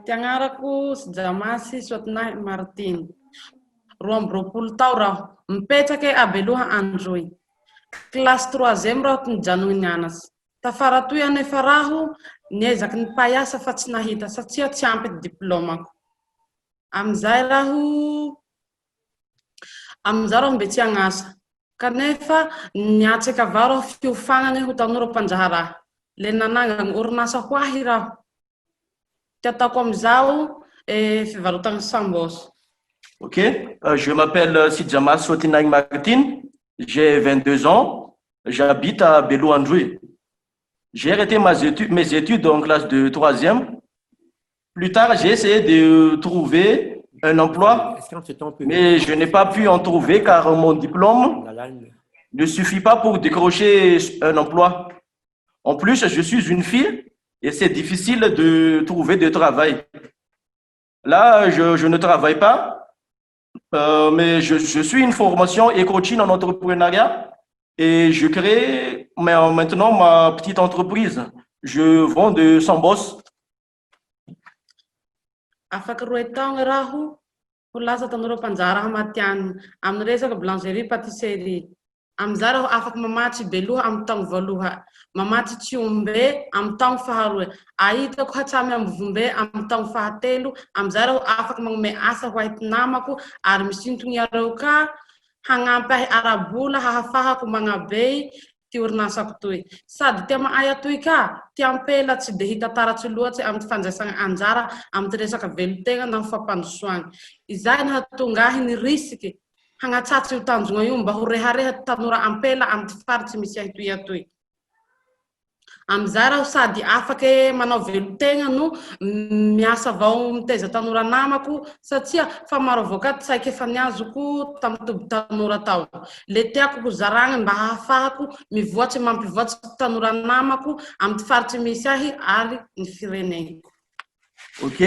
Tianarako sy Jamasy Soatinahy Martiny. Roa amby roapolo tao raho. Mipetraky Abeloha Androy. Classe 3e raho nijanony nianatsy. Tafara toy anefa raho niezaky ny paiasa fa tsy nahita satria tsy ampy diplômako. Amizay raho mbe tsy agnasa. Kanefa niatsaka avao raho fiofagnany ho tanora mpanjaharaha. Le nananga orinasa ho ahy raho. Ok, je m'appelle Sidjama Sotinang Martine, j'ai 22 ans, j'habite à Belo Androui. J'ai arrêté mes études en classe de 3e. Plus tard, j'ai essayé de trouver un emploi, mais je n'ai pas pu en trouver car mon diplôme ne suffit pas pour décrocher un emploi. En plus, je suis une fille et c'est difficile de trouver de travail. Là, je ne travaille pas, mais je suis une formation et coaching en entrepreneuriat et je crée maintenant ma petite entreprise. Je vends de sambos. Afaka roe taogny raho ho lasa tanora mpanjara matiany amin'ny resaka boulangerie pâtisserie. Amizay raho afaka mamatsy Beloha amin'ny taogno voaloha, mamatsy Tsiombe amin'ny taogno faharoe, ahitako Hatsamy Ambovombe amin'ny taogno fahatelo. Amizay raho afaka magnome asa ho ahity namako ary misintogny areo ka hagnampy ahy arabola hahafahako magnabe ty orinasako toy. Sady tia mahay atoy ka, tia ampela tsy de hita taratsy loatsy amin'ny fanjaisana anjara amin'ny resaka velotegna na fampandrosoagny. Izay nahatonga ahy nirisiky hagnatsatso io tanjogna io mba ho rehareha tanora ampela amin'ny faritsy misy ahy toy atoy. Amizay raho sady afaky manao velotegna no miasa avao miteza tanora namako satria fa maro avokaty tsaiky efa niazoko tamin'ny toby tanora tao. Le tiako ho zaragna mba hahafahako mivoatsy mampivoatsy tanora namako amin'ny faritsy misy ahy ary ny fireneko. Ok,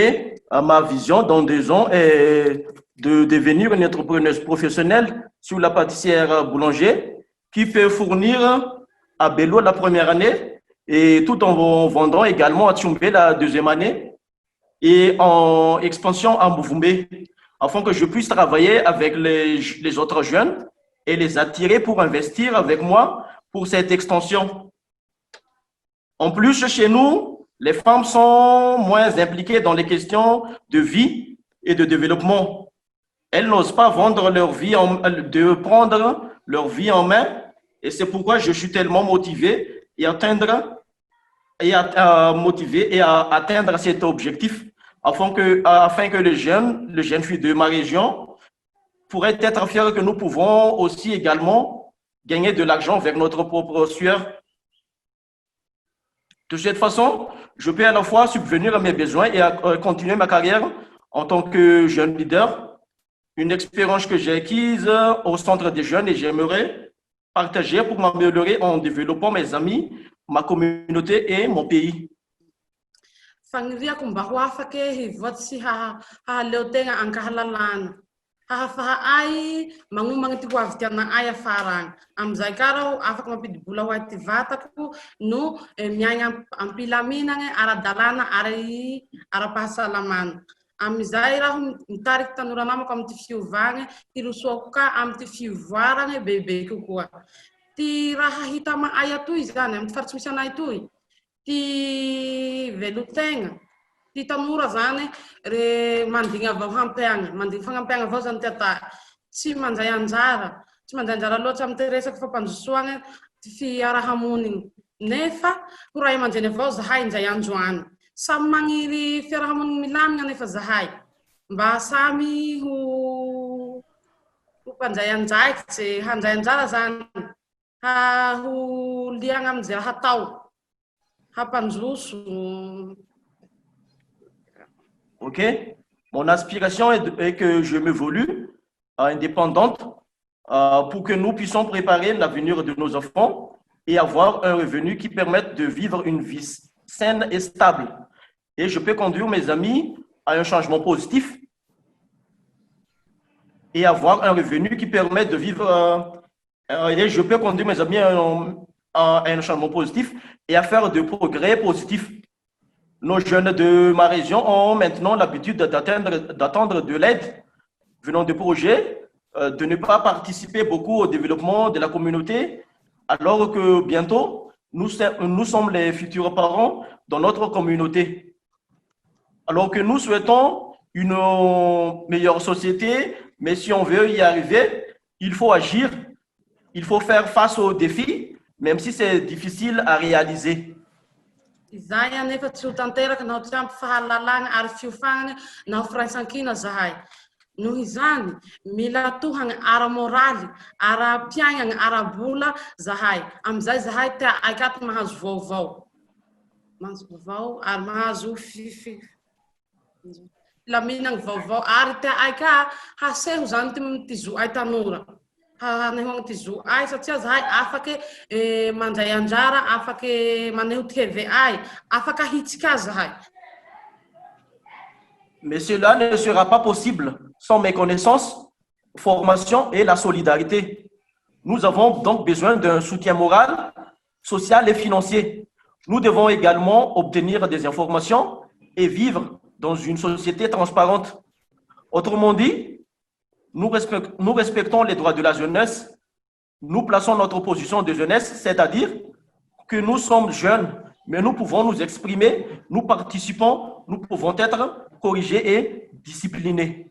ma vision dans 2 ans est de devenir une entrepreneuse professionnelle sur la pâtissière boulanger qui peut fournir à Belo la première année et tout en vendant également à Tchoumbé la 2e année et en expansion à Mbouvoumé afin que je puisse travailler avec les autres jeunes et les attirer pour investir avec moi pour cette extension. En plus, chez nous, les femmes sont moins impliquées dans les questions de vie et de développement. Elles n'osent pas vendre leur vie, de prendre leur vie en main et c'est pourquoi je suis tellement motivé et à atteindre cet objectif afin que les jeunes filles de ma région pourraient être fiers que nous pouvons aussi également gagner de l'argent vers notre propre sueur. De cette façon, je peux à la fois subvenir à mes besoins et continuer ma carrière en tant que jeune leader, une expérience que j'ai acquise au centre des jeunes et j'aimerais partager pour m'améliorer en développant mes amis, ma communauté et mon pays. Fagniriako mba ho afaky hivoatsy hahaleotegna ankahalalana. Hahafaha ay magnomagny ty ho avy tiana ay afaragny. Amizay ka raho afaky mampidibola ho ay ty vatako no miaigna ampilaminagny ara-dalàna ary ara-pahasalamana. Amizay raho mitariky tanora namako amin'ny ty fiovagny, hirosoako ka amin'ny ty fivoaragny bebe kokoa. Ty raha hita maay atoy zany amin'ny faritsy misy anay toy. Ty velotegna, ty tanora zany re mandigny avao hampiagna, mandigny fagnampiagna avao zany ty ata. Tsy manjay anjara, tsy manjay anjara loatsy amin'ny ty resaky fampandrosoagna ty fiarahamoniny. Nefa ho ray aman-dreny avao zahay nzay androany. Samy magniry fiarahamoniny milamina nefa zahay. Mba samy ho mpanjay anjaikitsy, hanjay anjara zany. Ho liagna amizay raha hatao. Ok, mon aspiration est que je m'évolue indépendante pour que nous puissions préparer l'avenir de nos enfants et avoir un revenu qui permette de vivre une vie saine et stable. Et je peux conduire mes amis à un changement positif et avoir un revenu qui permette de vivre et je peux conduire mes amis à un changement positif et à faire de progrès positifs. nos jeunes de ma région ont maintenant l'habitude d'attendre de l'aide venant de projets, de ne pas participer beaucoup au développement de la communauté, alors que bientôt, nous sommes les futurs parents dans notre communauté. Alors que nous souhaitons une meilleure société, mais si on veut y arriver, il faut agir, il faut faire face aux défis, même si c'est difficile à réaliser. Izay anefa tsy ho tanteraka na ho tsy ampy fahalalagna ary fiofagnana na ho firaisan-kina zahay. Noho izany, mila tohagna ara-moraly, ara-piaignana, ara-bola zahay. Amizay zahay te aikaty mahazo vaovao. Mahazo vaovao ary mahazo filaminagna vaovao ary te aika haseho zany ty zo ay tanora. Hanehoagny ty zo ay satria zahay afaky mandray anjara, afaky maneho TVA, afaka hitsika zahay. Mais cela ne sera pas possible sans méconnaissance, formation et la solidarité. Nous avons donc besoin d'un soutien moral, social et financier. Nous devons également obtenir des informations et vivre dans une société transparente. Autrement dit, nous respectons les droits de la jeunesse, nous plaçons notre position de jeunesse, c'est-à-dire que nous sommes jeunes, mais nous pouvons nous exprimer, nous participons, nous pouvons être corrigés et disciplinés.